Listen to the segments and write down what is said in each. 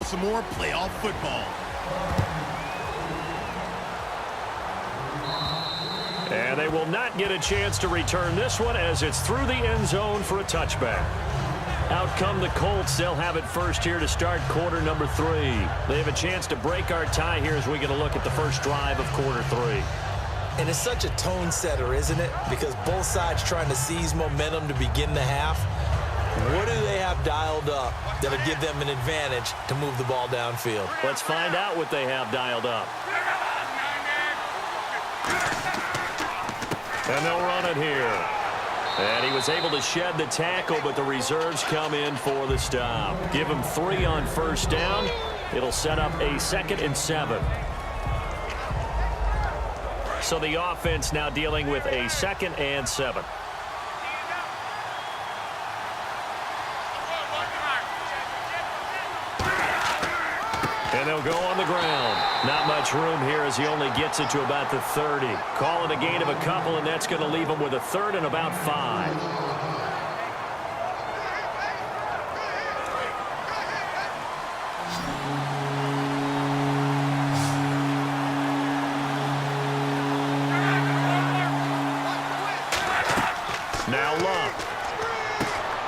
some more playoff football. And they will not get a chance to return this one as it's through the end zone for a touchback. Out come the Colts. They'll have it first here to start quarter number 3. They have a chance to break our tie here as we get a look at the first drive of quarter 3. And it's such a tone setter, isn't it? Because both sides trying to seize momentum to begin the half. What do they have dialed up that'll give them an advantage to move the ball downfield? Let's find out what they have dialed up. And they'll run it here. And he was able to shed the tackle, but the reserves come in for the stop. Give him 3 on first down. It'll set up a 2nd and 7. So the offense now dealing with a 2nd and 7. And they'll go on the ground. Not much room here as he only gets it to about the 30. Call it a gain of a couple, and that's going to leave him with a 3rd and about 5. Now Luck.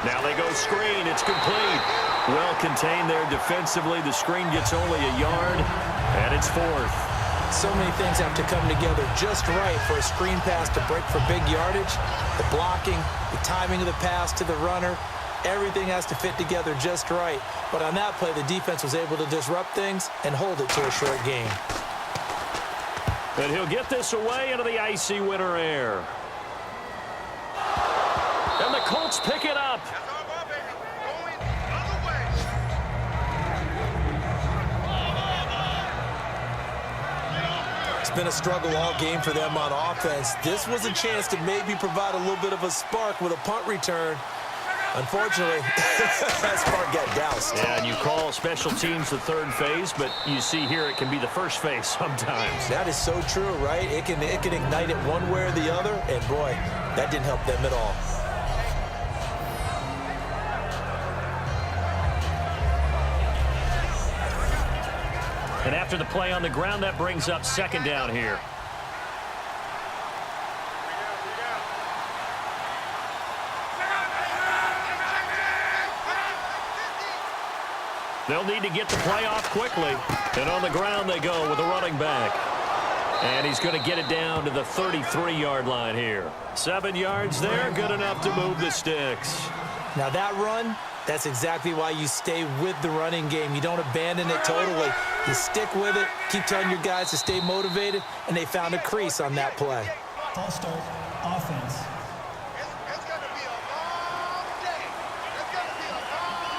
Now they go screen. It's complete. Well contained there defensively. The screen gets only a yard, and it's 4th. So many things have to come together just right for a screen pass to break for big yardage. The blocking, the timing of the pass to the runner, everything has to fit together just right. But on that play, the defense was able to disrupt things and hold it to a short gain. And he'll get this away into the icy winter air. And the Colts pick it up. It's been a struggle all game for them on offense. This was a chance to maybe provide a little bit of a spark with a punt return. Unfortunately, that spark got doused. Yeah, and you call special teams the 3rd phase, but you see here it can be the 1st phase sometimes. That is so true, right? It can ignite it one way or the other, and boy, that didn't help them at all. And after the play on the ground, that brings up 2nd down here. They'll need to get the play off quickly. And on the ground they go with a running back. And he's going to get it down to the 33-yard line here. 7 yards there, good enough to move the sticks. Now that run, that's exactly why you stay with the running game. You don't abandon it totally. You stick with it, keep telling your guys to stay motivated, and they found a crease on that play. False start, offense. It's going to be a long day. It's going to be a long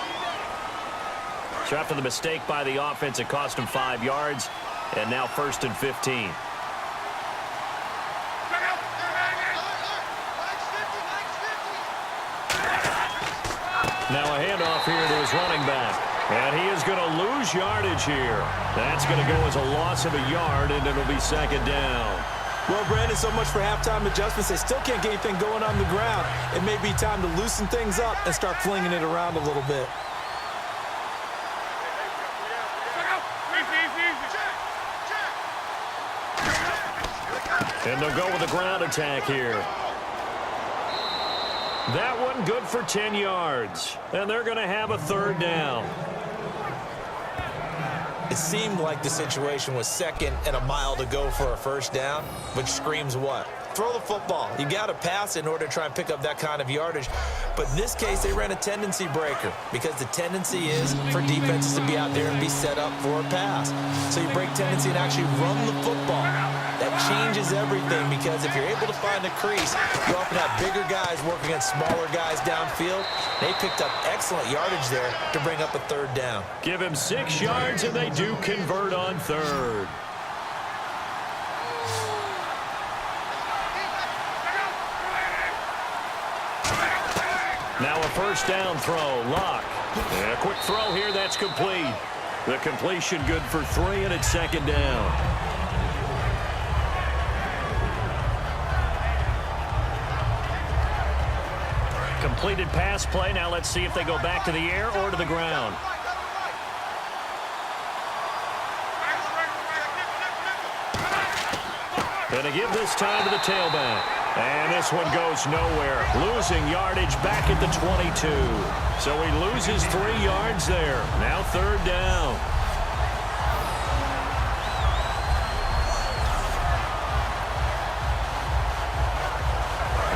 day. So after the mistake by the offense, it cost him 5 yards, and now 1st and 15. Now a handoff here to his running back. And he is going to lose yardage here. That's going to go as a loss of a yard, and it'll be 2nd down. Well, Brandon, so much for halftime adjustments. They still can't get anything going on the ground. It may be time to loosen things up and start flinging it around a little bit. And they'll go with a ground attack here. That one good for 10 yards. And they're going to have a 3rd down. It seemed like the situation was 2nd and a mile to go for a 1st down, which screams what? Throw the football. You got to pass in order to try and pick up that kind of yardage. But in this case, they ran a tendency breaker because the tendency is for defenses to be out there and be set up for a pass. So you break tendency and actually run the football. That changes everything because if you're able to find a crease, you often have bigger guys working against smaller guys downfield. They picked up excellent yardage there to bring up a 3rd down. Give him 6 yards, and they do convert on 3rd. Now a 1st down throw. Luck. And a quick throw here. That's complete. The completion good for 3, and it's 2nd down. Completed pass play. Now let's see if they go back to the air or to the ground. And to give this time to the tailback. And this one goes nowhere. Losing yardage back at the 22. So he loses 3 yards there. Now 3rd down.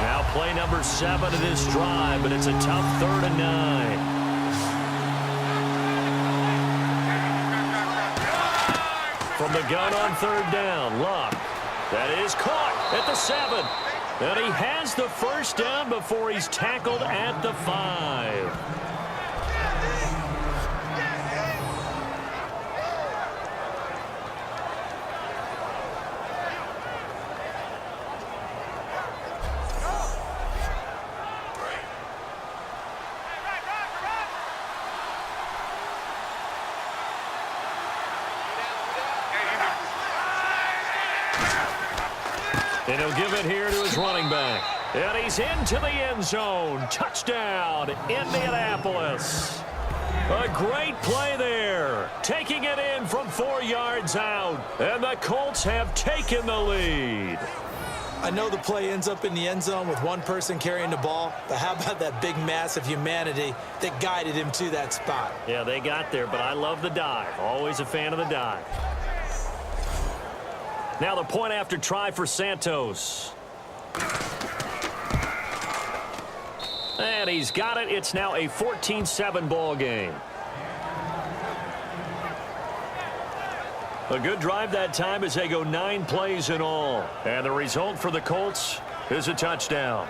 Now play number 7 of this drive, but it's a tough 3rd and 9. From the gun on 3rd down, Luck. That is caught at the 7. And he has the 1st down before he's tackled at the 5. And he'll give it here to his running back. And he's into the end zone. Touchdown, Indianapolis. A great play there. Taking it in from 4 yards out. And the Colts have taken the lead. I know the play ends up in the end zone with one person carrying the ball, but how about that big mass of humanity that guided him to that spot? Yeah, they got there, but I love the dive. Always a fan of the dive. Now the point after try for Santos. And he's got it. It's now a 14-7 ball game. A good drive that time as they go 9 plays in all. And the result for the Colts is a touchdown.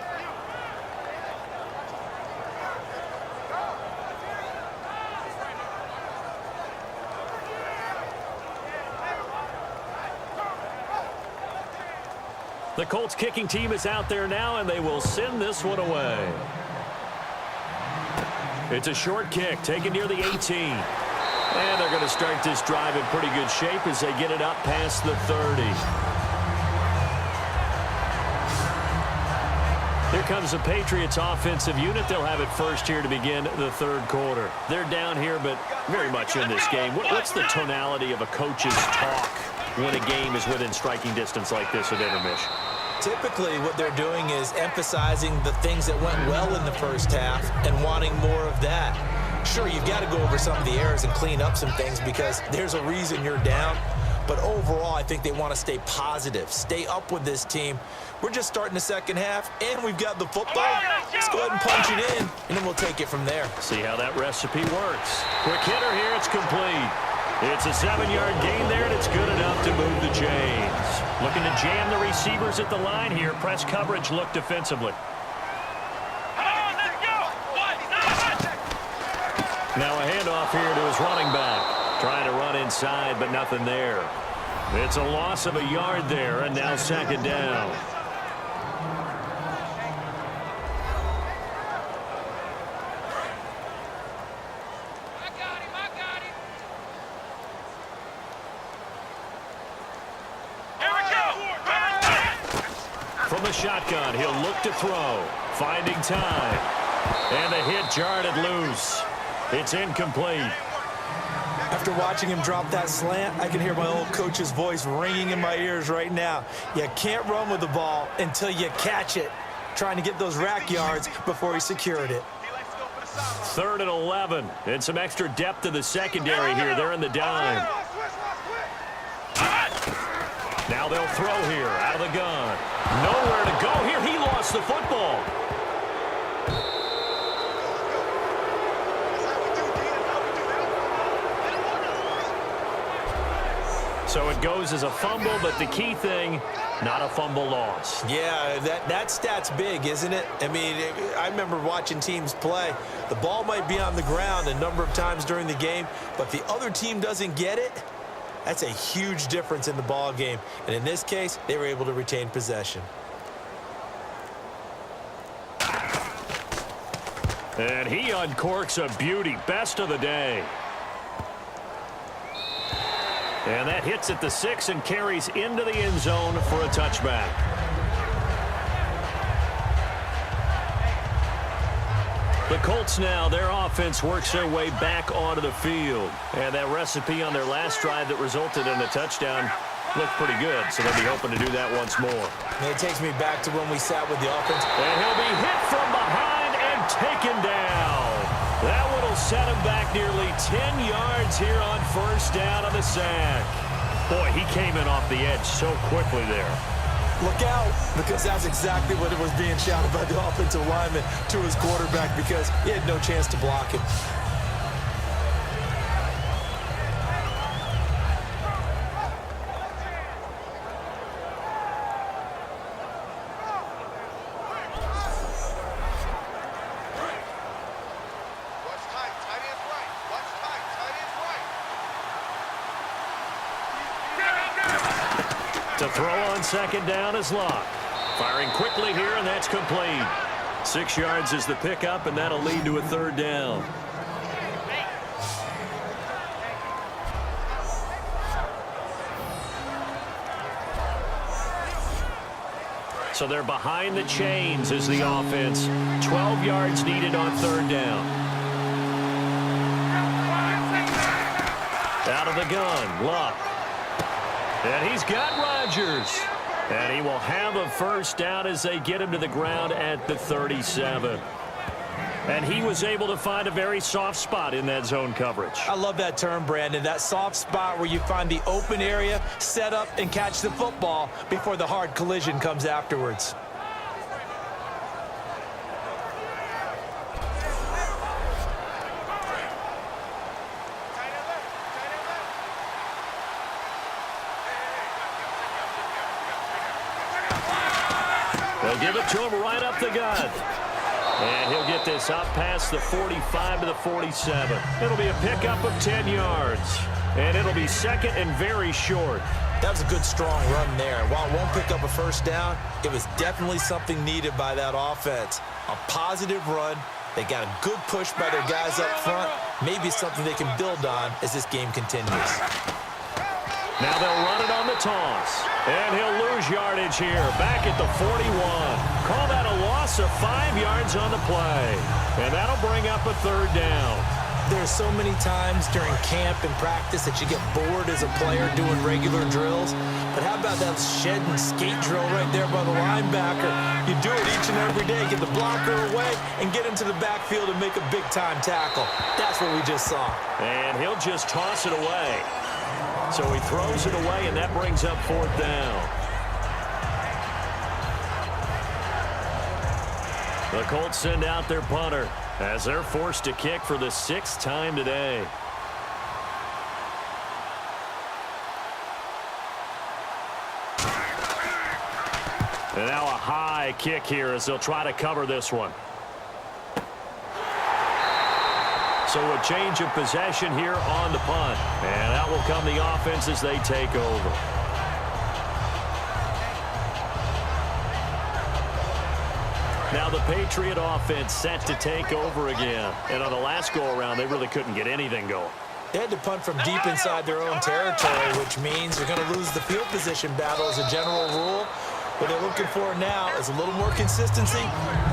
The Colts kicking team is out there now, and they will send this one away. It's a short kick taken near the 18. And they're going to start this drive in pretty good shape as they get it up past the 30. Here comes the Patriots offensive unit. They'll have it first here to begin the 3rd quarter. They're down here, but very much in this game. What's the tonality of a coach's talk when a game is within striking distance like this at intermission? Typically, what they're doing is emphasizing the things that went well in the first half and wanting more of that. Sure, you've got to go over some of the errors and clean up some things because there's a reason you're down. But overall, I think they want to stay positive, stay up with this team. We're just starting the second half, and we've got the football. Let's go ahead and punch it in, and then we'll take it from there. See how that recipe works. Quick hitter here. It's complete. It's a 7-yard gain there, and it's good enough to move the chains. Looking to jam the receivers at the line here. Press coverage look defensively. Now a handoff here to his running back. Trying to run inside, but nothing there. It's a loss of a yard there, and now 2nd down. From the shotgun, he'll look to throw. Finding time. And the hit jarred it loose. It's incomplete. After watching him drop that slant, I can hear my old coach's voice ringing in my ears right now. You can't run with the ball until you catch it. Trying to get those rack yards before he secured it. 3rd and 11. And some extra depth to the secondary here. They're in the dime. Now they'll throw here out of the gun. Nowhere to go here. He lost the football. So it goes as a fumble, but the key thing, not a fumble loss. Yeah, that stat's big, isn't it? I mean, I remember watching teams play. The ball might be on the ground a number of times during the game, but if the other team doesn't get it, that's a huge difference in the ball game. And in this case, they were able to retain possession. And he uncorks a beauty. Best of the day. And that hits at the 6 and carries into the end zone for a touchback. The Colts now, their offense works their way back onto the field. And that recipe on their last drive that resulted in a touchdown Looked pretty good, so they'll be hoping to do that once more. And it takes me back to when we sat with the offense. And he'll be hit from behind and taken down. That one will set him back nearly 10 yards here on first down on the sack. Boy, he came in off the edge so quickly there. Look out, because that's exactly what it was being shouted by the offensive lineman to his quarterback, because he had no chance to block him. To throw on second down is Locke. Firing quickly here, and that's complete. 6 yards is the pickup, and that'll lead to a third down. So they're behind the chains as the offense. 12 yards needed on third down. Out of the gun, Locke. And he's got Rodgers. And he will have a first down as they get him to the ground at the 37. And he was able to find a very soft spot in that zone coverage. I love that term, Brandon. That soft spot where you find the open area, set up, and catch the football before the hard collision comes afterwards. They'll give it to him right up the gut. And he'll get this out past the 45 to the 47. It'll be a pickup of 10 yards. And it'll be second and very short. That was a good, strong run there. While it won't pick up a first down, it was definitely something needed by that offense. A positive run. They got a good push by their guys up front. Maybe something they can build on as this game continues. Now they'll run it on the toss. And he'll lose yardage here. Back at the 41. Call that a loss of 5 yards on the play. And that'll bring up a third down. There's so many times during camp and practice that you get bored as a player doing regular drills. But how about that shed and skate drill right there by the linebacker? You do it each and every day. Get the blocker away and get into the backfield and make a big-time tackle. That's what we just saw. And he'll just toss it away. So he throws it away, and that brings up fourth down. The Colts send out their punter as they're forced to kick for the 6th time today. And now a high kick here as they'll try to cover this one. So a change of possession here on the punt. And out will come the offense as they take over. Now the Patriot offense set to take over again. And on the last go-around, they really couldn't get anything going. They had to punt from deep inside their own territory, which means they're going to lose the field position battle as a general rule. What they're looking for now is a little more consistency,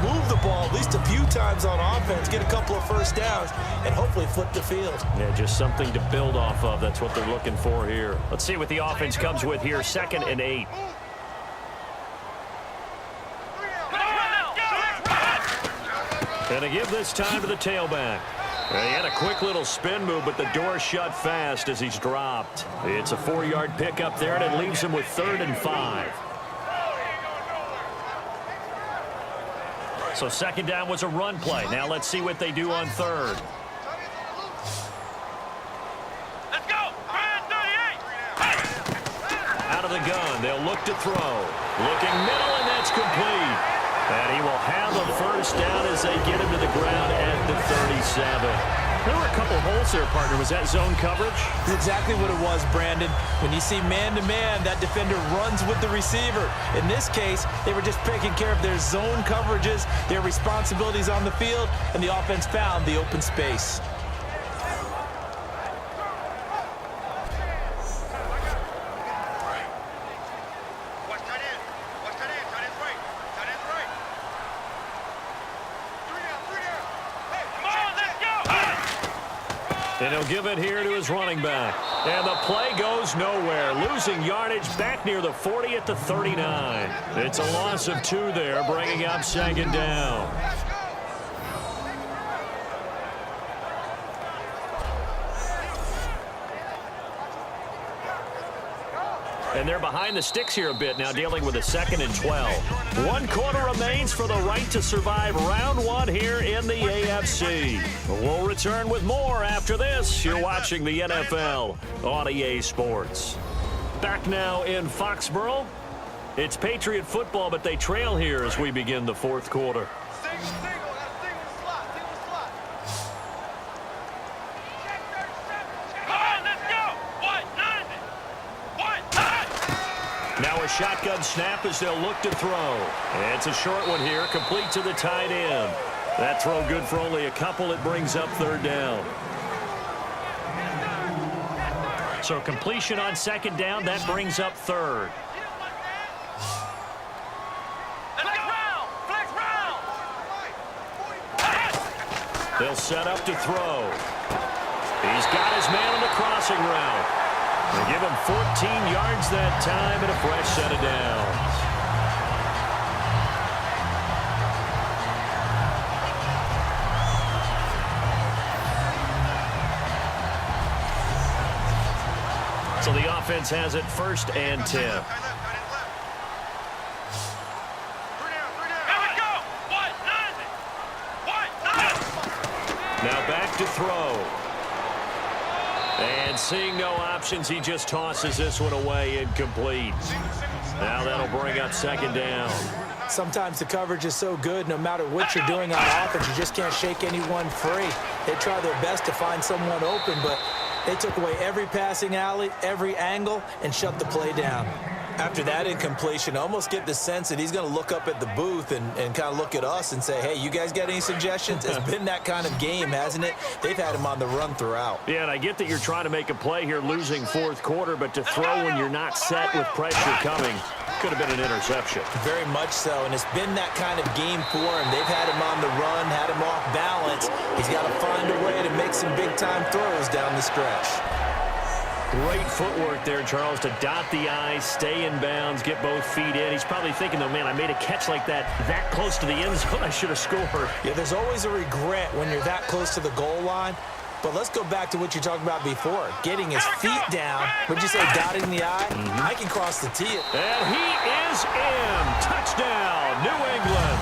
move the ball at least a few times on offense, get a couple of first downs, and hopefully flip the field. Yeah, just something to build off of. That's what they're looking for here. Let's see what the offense comes with here. 2nd and 8. And to give this time to the tailback. And he had a quick little spin move, but the door shut fast as he's dropped. It's a 4-yard pickup there, and it leaves him with 3rd and 5. So 2nd down was a run play. Now let's see what they do on 3rd. Let's go! Out of the gun, they'll look to throw. Looking middle, and that's complete. And he will have a first down as they get him to the ground at the 37. There were a couple holes there, partner. Was that zone coverage? That's exactly what it was, Brandon. When you see man-to-man, that defender runs with the receiver. In this case, they were just taking care of their zone coverages, their responsibilities on the field, and the offense found the open space. And And he'll give it here to his running back. And the play goes nowhere. Losing yardage back near the 40 at the 39. It's a loss of 2 there, bringing up second down. And they're behind the sticks here a bit now, dealing with a 2nd and 12. 1 quarter remains for the right to survive round 1 here in the AFC. We'll return with more after this. You're watching the NFL on EA Sports. Back now in Foxborough. It's Patriot football, but they trail here as we begin the 4th quarter. Now a shotgun snap as they'll look to throw. And it's a short one here, complete to the tight end. That throw good for only a couple. It brings up 3rd down. So completion on 2nd down, that brings up 3rd. They'll set up to throw. He's got his man on the crossing route. They give him 14 yards that time and a fresh set of downs. So the offense has it 1st and 10. Now back to throw. And seeing no options, he just tosses this one away, incomplete. Now that'll bring up 2nd down. Sometimes the coverage is so good, no matter what you're doing on offense, you just can't shake anyone free. They try their best to find someone open, but they took away every passing alley, every angle, and shut the play down. After that incompletion, I almost get the sense that he's going to look up at the booth and kind of look at us and say, hey, you guys got any suggestions? It's been that kind of game, hasn't it? They've had him on the run throughout. Yeah, and I get that you're trying to make a play here, losing 4th quarter, but to throw when you're not set with pressure coming could have been an interception. Very much so, and it's been that kind of game for him. They've had him on the run, had him off balance. He's got to find a way to make some big-time throws down the stretch. Great footwork there, Charles, to dot the I's, stay in bounds, get both feet in. He's probably thinking, though, man, I made a catch like that close to the end zone. I should have scored. Yeah, there's always a regret when you're that close to the goal line. But let's go back to what you talked about before. Getting his feet down. Would you say dotting the I? I can cross the T. And he is in. Touchdown, New England.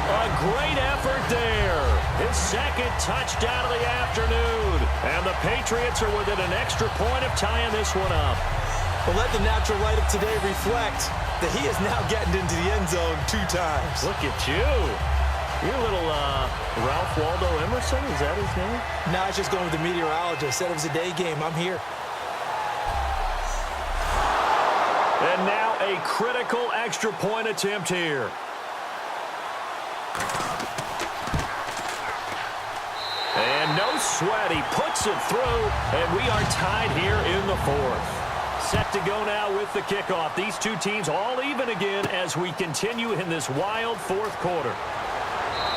A great effort there. His 2nd touchdown of the afternoon. And the Patriots are within an extra point of tying this one up. Well, let the natural light of today reflect that he is now getting into the end zone 2 times. Look at you. You're a little Ralph Waldo Emerson, is that his name? No, I was just going with the meteorologist. Said it was a day game. I'm here. And now a critical extra point attempt here. And no sweat. He puts it through, and we are tied here in the 4th. Set to go now with the kickoff. These two teams all even again as we continue in this wild 4th quarter.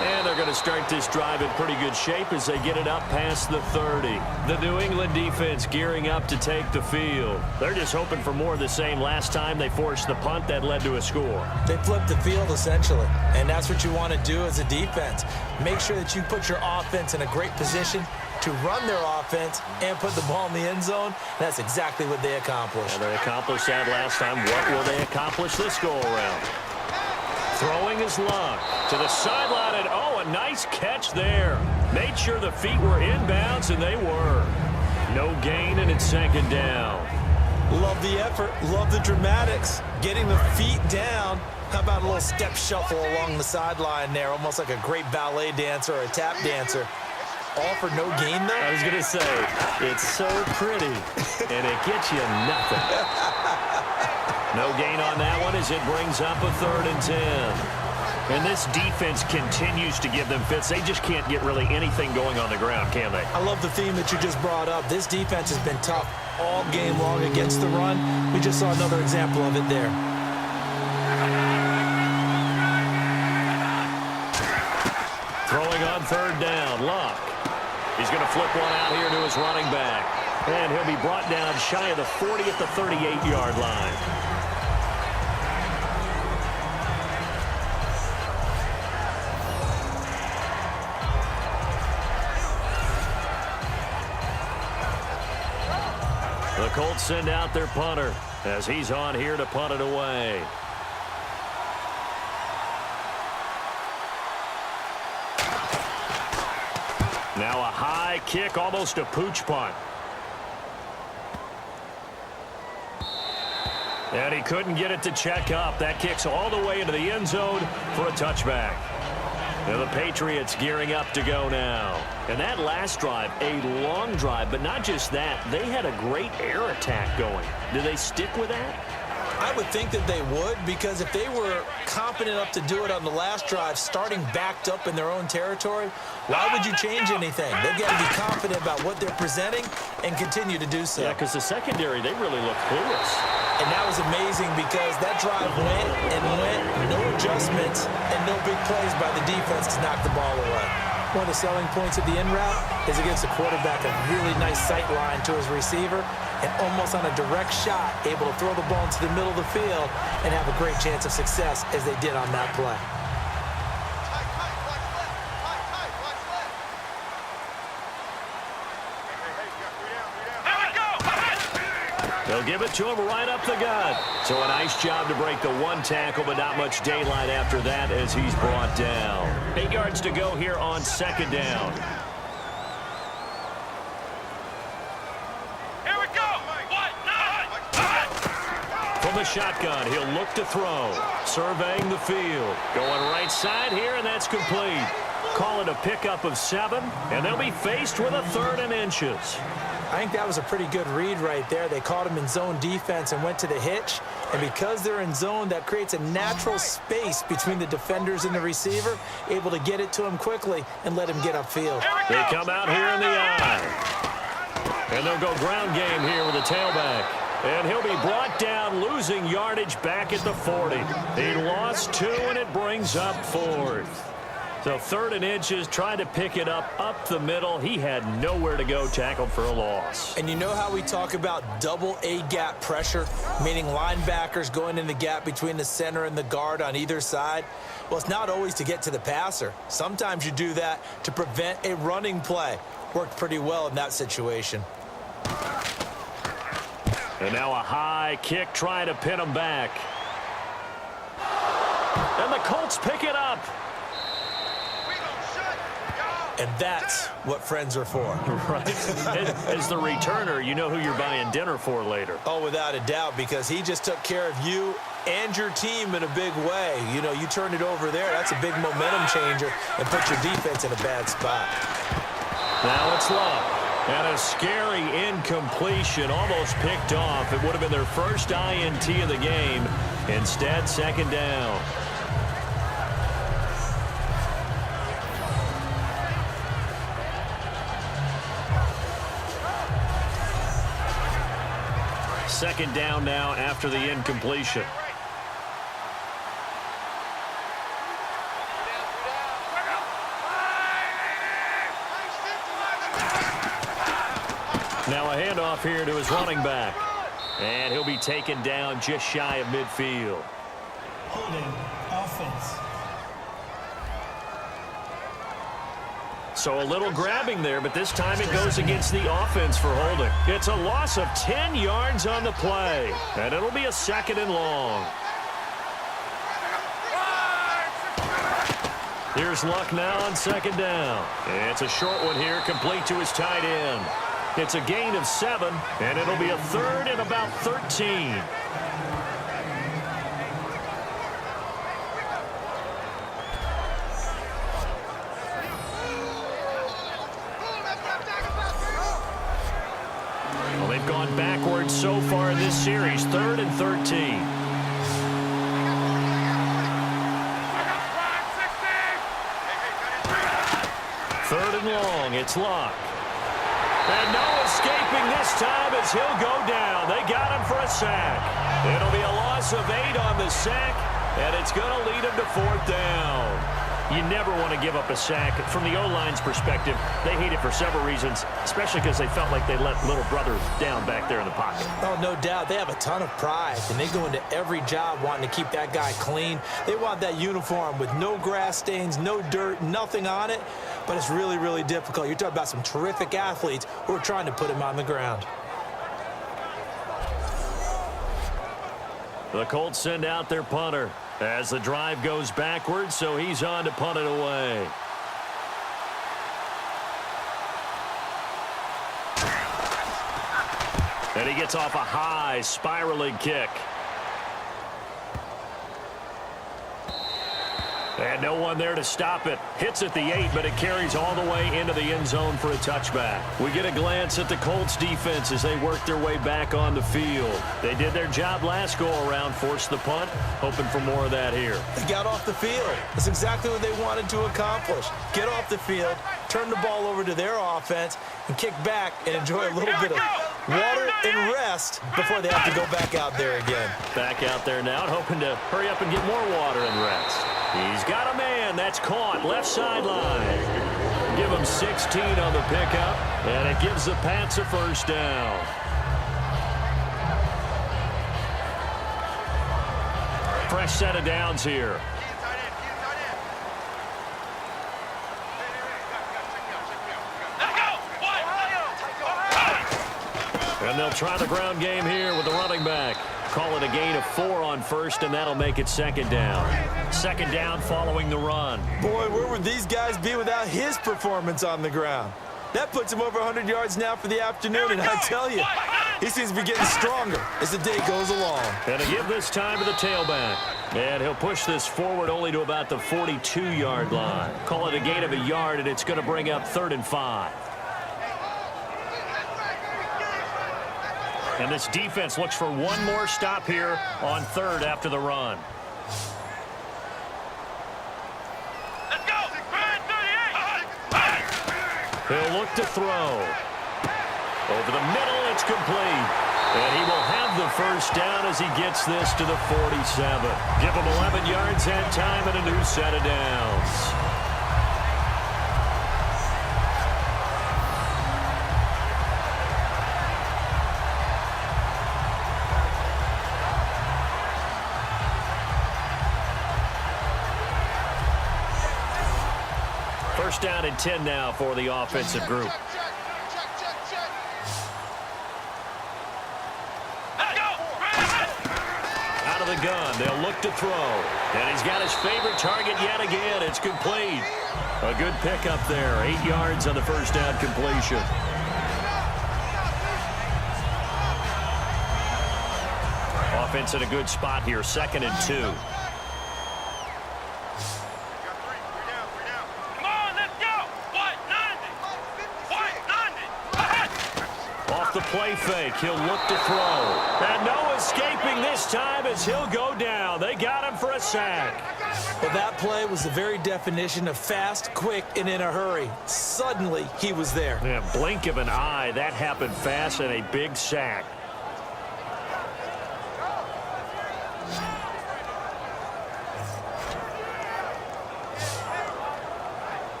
And they're going to start this drive in pretty good shape as they get it up past the 30. The New England defense gearing up to take the field. They're just hoping for more of the same. Last time they forced the punt that led to a score. They flipped the field essentially, and that's what you want to do as a defense. Make sure that you put your offense in a great position to run their offense and put the ball in the end zone. That's exactly what they accomplished. And they accomplished that last time. What will they accomplish this go-around? Throwing his luck to the sideline, and oh, a nice catch there. Made sure the feet were inbounds, and they were. No gain, and it's 2nd down. Love the effort, love the dramatics. Getting the feet down. How about a little step shuffle along the sideline there, almost like a great ballet dancer or a tap dancer. All for no gain, though? I was going to say, it's so pretty, and it gets you nothing. No gain on that one as it brings up a 3rd and 10. And this defense continues to give them fits. They just can't get really anything going on the ground, can they? I love the theme that you just brought up. This defense has been tough all game long against the run. We just saw another example of it there. Throwing on 3rd down, Luck. He's going to flip one out here to his running back. And he'll be brought down shy of the 40 at the 38-yard line. The Colts send out their punter as he's on here to punt it away. Now a high kick, almost a pooch punt. And he couldn't get it to check up. That kicks all the way into the end zone for a touchback. And the Patriots gearing up to go now. And that last drive, a long drive, but not just that. They had a great air attack going. Do they stick with that? I would think that they would, because if they were confident enough to do it on the last drive, starting backed up in their own territory, why would you change anything? They've got to be confident about what they're presenting and continue to do so. Yeah, because the secondary, they really look clueless. And that was amazing because that drive went and went, no adjustments, and no big plays by the defense to knock the ball away. One of the selling points of the in route is against the quarterback, a really nice sight line to his receiver, and almost on a direct shot, able to throw the ball into the middle of the field and have a great chance of success as they did on that play. They'll give it to him right up the gut. So a nice job to break the one tackle, but not much daylight after that as he's brought down. 8 yards to go here on second down. Here we go. From the shotgun, he'll look to throw. Surveying the field. Going right side here, and that's complete. Call it a pickup of 7, and they'll be faced with a 3rd and inches. I think that was a pretty good read right there. They caught him in zone defense and went to the hitch. And because they're in zone, that creates a natural space between the defenders and the receiver, able to get it to him quickly and let him get upfield. They come out here in the eye. And they'll go ground game here with the tailback. And he'll be brought down, losing yardage back at the 40. He lost 2, and it brings up 4th. So 3rd and inches, trying to pick it up the middle. He had nowhere to go, tackled for a loss. And you know how we talk about double A-gap pressure, meaning linebackers going in the gap between the center and the guard on either side? Well, it's not always to get to the passer. Sometimes you do that to prevent a running play. Worked pretty well in that situation. And now a high kick trying to pin him back. And the Colts pick it up. And that's what friends are for. Right. As the returner, you know who you're buying dinner for later. Oh, without a doubt, because he just took care of you and your team in a big way. You know, you turned it over there. That's a big momentum changer and put your defense in a bad spot. Now it's Luck. And a scary incompletion, almost picked off. It would have been their first INT of the game. Instead, 2nd down. Second down now after the incompletion. Now a handoff here to his running back. And he'll be taken down just shy of midfield. Holding offense. So a little grabbing there, but this time it goes against the offense for holding. It's a loss of 10 yards on the play, and it'll be a 2nd and long. Here's Luck now on 2nd down. It's a short one here, complete to his tight end. It's a gain of 7, and it'll be a 3rd and about 13. Well, they've gone backwards so far in this series, 3rd and 13. Third and long, it's Luck. And no escaping this time as he'll go down. They got him for a sack. It'll be a loss of 8 on the sack, and it's going to lead him to 4th down. You never want to give up a sack. From the O-line's perspective, they hate it for several reasons, especially because they felt like they let little brother down back there in the pocket. Oh, no doubt. They have a ton of pride, and they go into every job wanting to keep that guy clean. They want that uniform with no grass stains, no dirt, nothing on it, but it's really, really difficult. You're talking about some terrific athletes who are trying to put him on the ground. The Colts send out their punter as the drive goes backwards, so he's on to punt it away. And he gets off a high spiraling kick. And no one there to stop it. Hits at the 8, but it carries all the way into the end zone for a touchback. We get a glance at the Colts defense as they work their way back on the field. They did their job last go-around, forced the punt, hoping for more of that here. They got off the field. That's exactly what they wanted to accomplish. Get off the field, turn the ball over to their offense, and kick back and enjoy a little bit of water and rest before they have to go back out there again. Back out there now, hoping to hurry up and get more water and rest. He's got a man. That's caught. Left sideline. Give him 16 on the pickup, and it gives the Pats a first down. Fresh set of downs here. And they'll try the ground game here with the running back. Call it a gain of 4 on first, and that'll make it second down. Second down following the run. Boy, where would these guys be without his performance on the ground? That puts him over 100 yards now for the afternoon, and I tell you, he seems to be getting stronger as the day goes along. And to give this time to the tailback. And he'll push this forward only to about the 42-yard line. Call it a gain of a yard, and it's going to bring up 3rd and 5. And this defense looks for one more stop here on 3rd after the run. Let's go! He'll look to throw. Over the middle, it's complete. And he will have the first down as he gets this to the 47. Give him 11 yards and time and a new set of downs. First down and 10 now for the offensive group. Out of the gun, they'll look to throw. And he's got his favorite target yet again. It's complete. A good pickup there. 8 yards on the first down completion. Offense in a good spot here. 2nd and 2. The play fake. He'll look to throw. And no escaping this time as he'll go down. They got him for a sack. Well, that play was the very definition of fast, quick, and in a hurry. Suddenly, he was there. Yeah, blink of an eye. That happened fast and a big sack.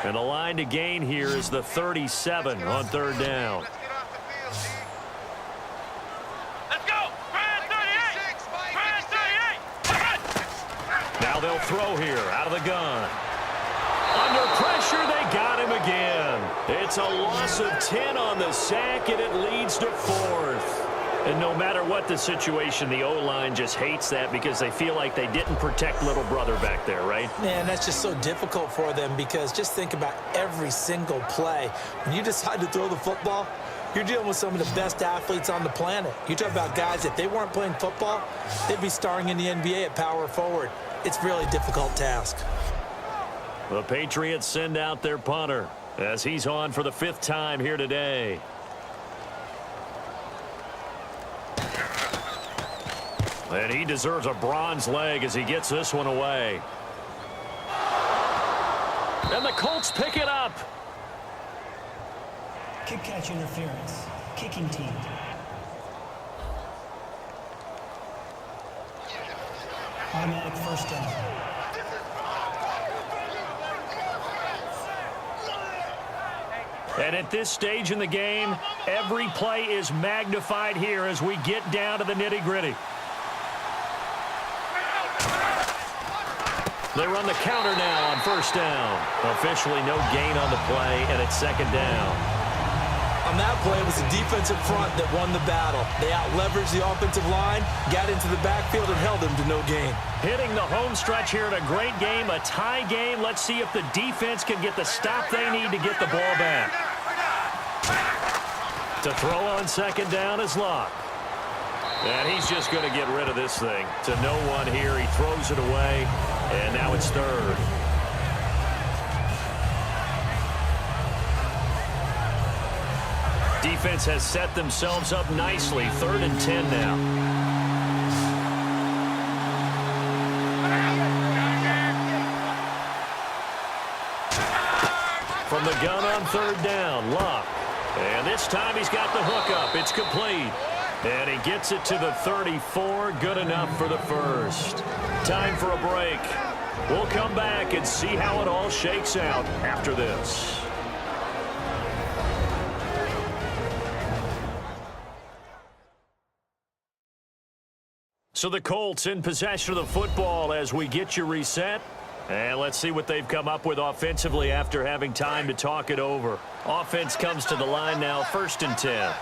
And the line to gain here is the 37 on 3rd down. Let's go! Now they'll throw here out of the gun. Under pressure, they got him again. It's a loss of 10 on the sack, and it leads to 4th. And no matter what the situation, the O-line just hates that because they feel like they didn't protect little brother back there, right? Man, that's just so difficult for them because just think about every single play. When you decide to throw the football, you're dealing with some of the best athletes on the planet. You talk about guys, if they weren't playing football, they'd be starring in the NBA at power forward. It's a really difficult task. The Patriots send out their punter as he's on for the 5th time here today. And he deserves a bronze leg as he gets this one away. And the Colts pick it up. Kick catch interference. Kicking team. Automatic first down. And at this stage in the game, every play is magnified here as we get down to the nitty-gritty. They run the counter now on first down. Officially no gain on the play, and it's second down. On that play, it was the defensive front that won the battle. They out-leveraged the offensive line, got into the backfield, and held them to no gain. Hitting the home stretch here in a great game, a tie game. Let's see if the defense can get the stop they need to get the ball back. To throw on second down is Locke. And he's just going to get rid of this thing. To no one here. He throws it away, and now it's third. Defense has set themselves up nicely. 3rd and 10 now. From the gun on 3rd down, Locke. And this time he's got the hook up. It's complete. And he gets it to the 34. Good enough for the first. Time for a break. We'll come back and see how it all shakes out after this. So the Colts in possession of the football as we get you reset. And let's see what they've come up with offensively after having time to talk it over. Offense comes to the line now, 1st and 10.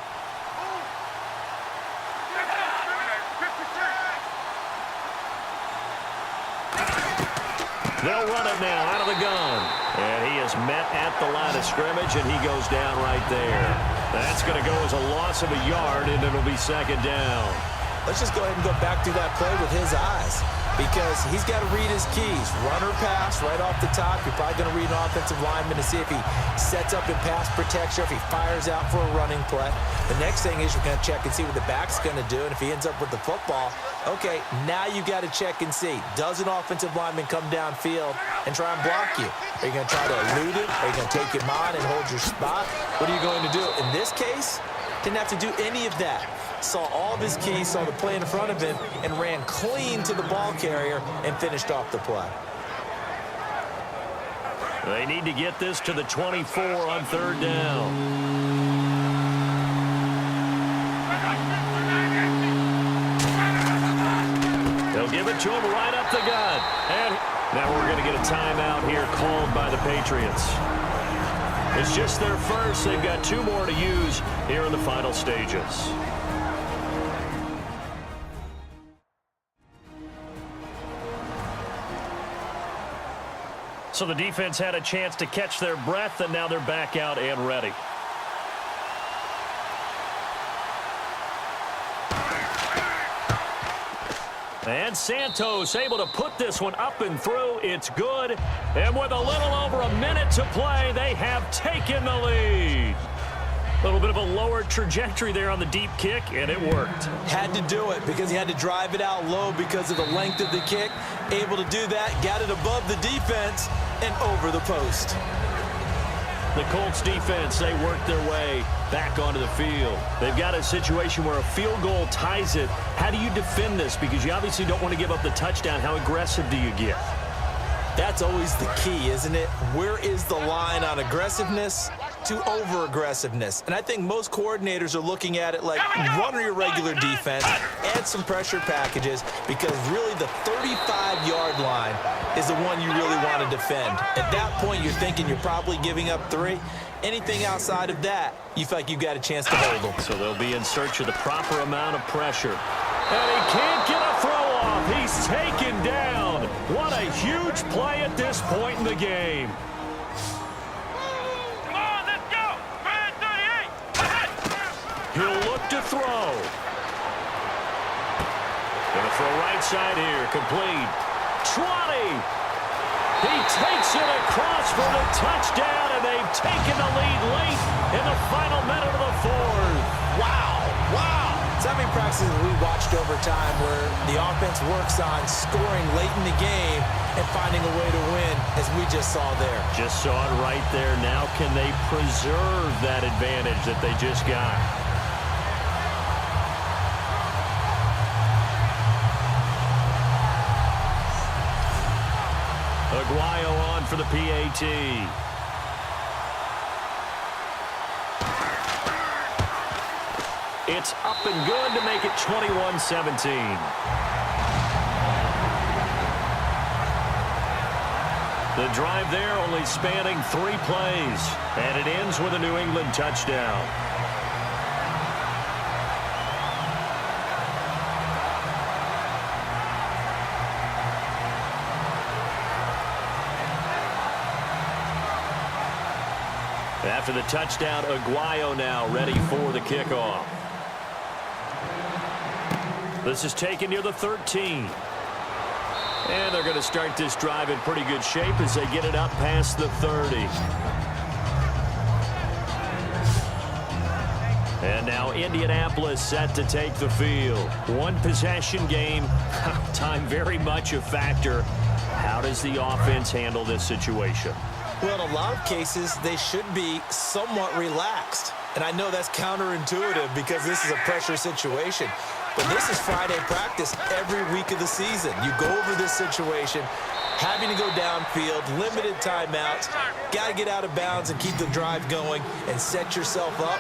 They'll run it now out of the gun. And he is met at the line of scrimmage, and he goes down right there. That's going to go as a loss of a yard, and it'll be second down. Let's just go ahead and go back through that play with his eyes, because he's got to read his keys. Run or pass right off the top. You're probably going to read an offensive lineman to see if he sets up in pass protection, if he fires out for a running play. The next thing is you're going to check and see what the back's going to do, and if he ends up with the football, okay, now you got to check and see. Does an offensive lineman come downfield and try and block you? Are you going to try to elude it? Are you going to take him on and hold your spot? What are you going to do? In this case, didn't have to do any of that. Saw all of his keys, saw the play in front of him, and ran clean to the ball carrier and finished off the play. They need to get this to the 24 on 3rd down. They'll give it to him right up the gut. And now we're going to get a timeout here called by the Patriots. It's just their first. They've got 2 more to use here in the final stages. So the defense had a chance to catch their breath, and now they're back out and ready. And Santos able to put this one up and through. It's good. And with a little over a minute to play, they have taken the lead. A little bit of a lower trajectory there on the deep kick, and it worked. Had to do it because he had to drive it out low because of the length of the kick. Able to do that, got it above the defense and over the post. The Colts defense, they work their way back onto the field. They've got a situation where a field goal ties it. How do you defend this? Because you obviously don't want to give up the touchdown. How aggressive do you get? That's always the key, isn't it? Where is the line on aggressiveness to over-aggressiveness? And I think most coordinators are looking at it like run your regular defense, add some pressure packages, because really the 35-yard line is the one you really want to defend. At that point, you're thinking you're probably giving up 3. Anything outside of that, you feel like you've got a chance to hold them. So they'll be in search of the proper amount of pressure. And he can't get a throw off. He's taken down. What a huge play at this point in the game. Come on, let's go. 38. He'll look to throw. Gonna throw right side here. Complete. 20. He takes it across for the touchdown, and they've taken the lead late in the final minute of the 4th. Wow, wow. So many practices we watched over time where the offense works on scoring late in the game and finding a way to win, as we just saw there. Just saw it right there. Now can they preserve that advantage that they just got? Aguayo on for the PAT. It's up and good to make it 21-17. The drive there only spanning 3 plays, and it ends with a New England touchdown. After the touchdown, Aguayo now ready for the kickoff. This is taken near the 13. And they're going to start this drive in pretty good shape as they get it up past the 30. And now Indianapolis set to take the field. One possession game. Time very much a factor. How does the offense handle this situation? Well, in a lot of cases, they should be somewhat relaxed. And I know that's counterintuitive because this is a pressure situation. But this is Friday practice every week of the season. You go over this situation, having to go downfield, limited timeouts, got to get out of bounds and keep the drive going and set yourself up.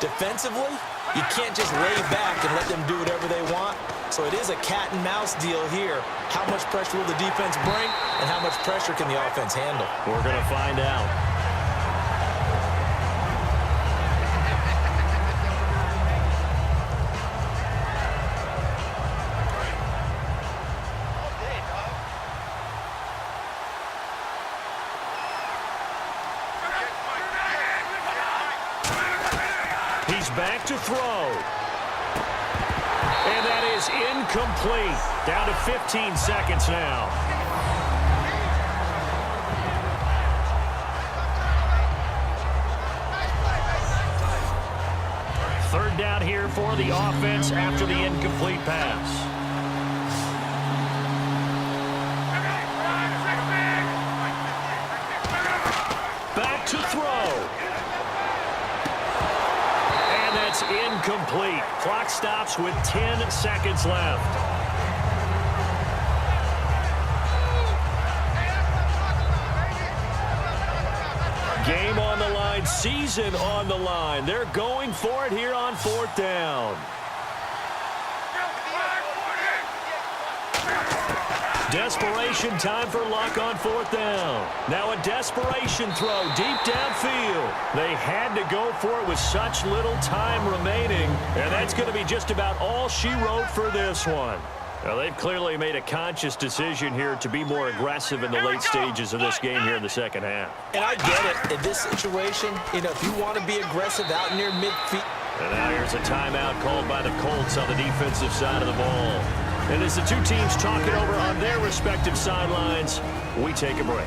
Defensively, you can't just lay back and let them do whatever they want. So it is a cat and mouse deal here. How much pressure will the defense bring and how much pressure can the offense handle? We're going to find out. He's back to throw. And that is incomplete. Down to 15 seconds now. Third down here for the offense after the incomplete pass. Back to throw. That's incomplete. Clock stops with 10 seconds left. Game on the line, season on the line. They're going for it here on 4th down. Desperation time for Luck on 4th down. Now a desperation throw deep downfield. They had to go for it with such little time remaining, and that's going to be just about all she wrote for this one. Now, they've clearly made a conscious decision here to be more aggressive in the late stages of this game here in the second half. And I get it. In this situation, if you want to be aggressive out near midfield. And now here's a timeout called by the Colts on the defensive side of the ball. And as the two teams talk it over on their respective sidelines, we take a break.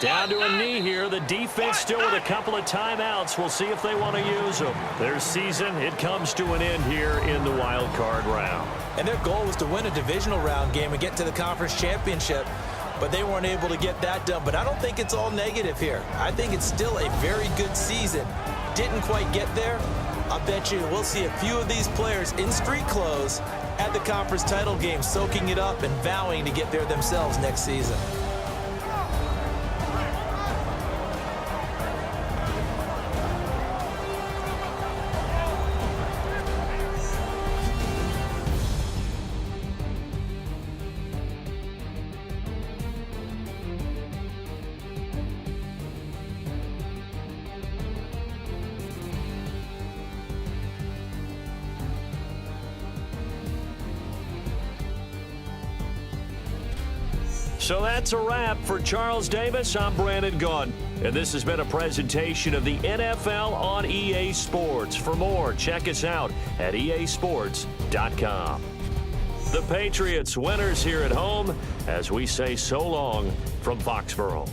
Down to a knee here. The defense still with a couple of timeouts. We'll see if they want to use them. Their season, it comes to an end here in the wild card round. And their goal was to win a divisional round game and get to the conference championship, but they weren't able to get that done. But I don't think it's all negative here. I think it's still a very good season. Didn't quite get there. I bet you we'll see a few of these players in street clothes at the conference title game, soaking it up and vowing to get there themselves next season. So that's a wrap. For Charles Davis, I'm Brandon Gunn. And this has been a presentation of the NFL on EA Sports. For more, check us out at easports.com. The Patriots winners here at home as we say so long from Foxborough.